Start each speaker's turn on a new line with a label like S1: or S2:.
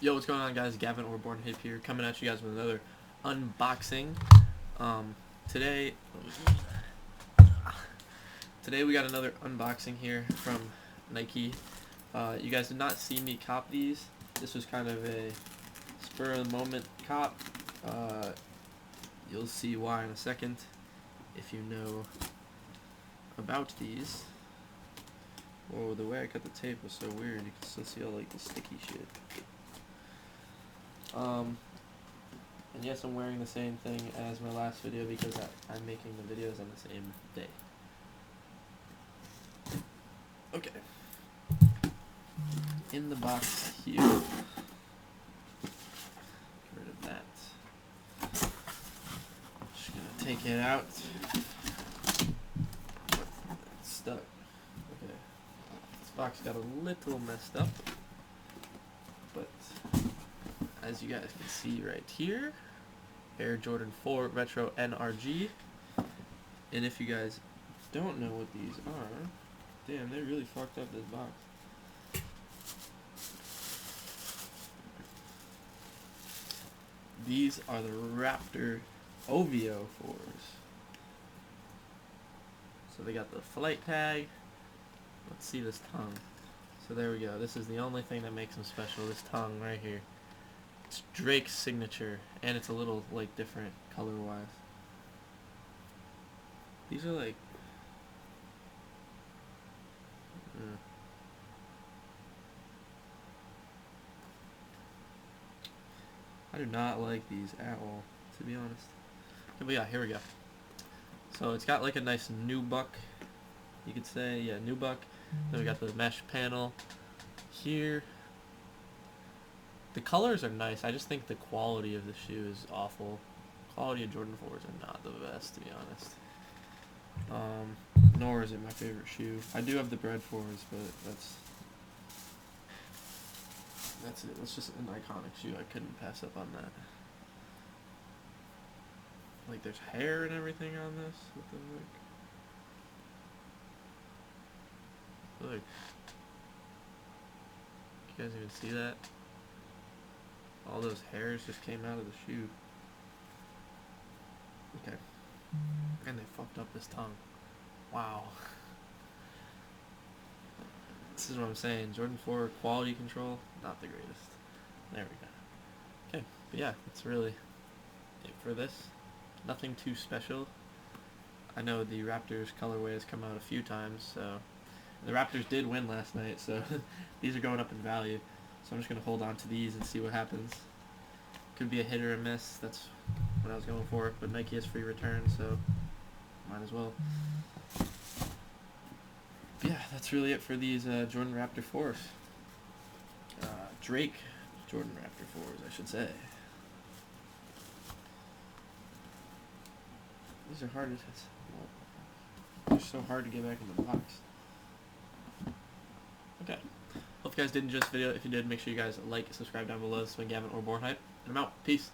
S1: Yo, what's going on, guys? Gavin or Born Hip here, coming at you guys with another unboxing. Today we got another unboxing here from Nike. You guys did not see me cop these. This was kind of a spur of the moment cop. You'll see why in a second if you know about these. Whoa, the way I cut the tape was so weird. You can still see all like the sticky shit. And yes, I'm wearing the same thing as my last video because I'm making the videos on the same day. Okay. In the box here. Get rid of that. Just gonna take it out. It's stuck. Okay. This box got a little messed up. But as you guys can see right here, Air Jordan 4 Retro NRG. And if you guys don't know what these are, damn, they really fucked up this box. These are the RAPTOR OvO 4s. So they got the flight tag. Let's see this tongue. So there we go. This is the only thing that makes them special. This tongue right here. It's Drake's signature, and it's a little like different color-wise. These are like I do not like these at all, to be honest. Okay, but yeah, here we go. So it's got like a nice nubuck, you could say. Yeah, nubuck. Then we got the mesh panel here. The colors are nice. I just think the quality of the shoe is awful. Quality of Jordan 4s are not the best, to be honest. Nor is it my favorite shoe. I do have the Bread 4s, but that's it. That's just an iconic shoe. I couldn't pass up on that. Like, there's hair and everything on this. What the heck? Look. You guys even see that? All those hairs just came out of the shoe. Okay. And they fucked up this tongue. Wow. This is what I'm saying. Jordan 4 quality control, not the greatest. There we go. Okay, but yeah, that's really it for this. Nothing too special. I know the Raptors colorway has come out a few times, so the Raptors did win last night, so these are going up in value. So I'm just going to hold on to these and see what happens. Could be a hit or a miss. That's what I was going for. But Nike has free return, so might as well. Yeah, that's really it for these Jordan Raptor 4s. Drake Jordan Raptor 4s, I should say. These are hard to test. They're so hard to get back in the box. Okay. Hope you guys did enjoy this video. If you did, make sure you guys like, subscribe down below. This has been Gavin or Born Hype, and I'm out. Peace.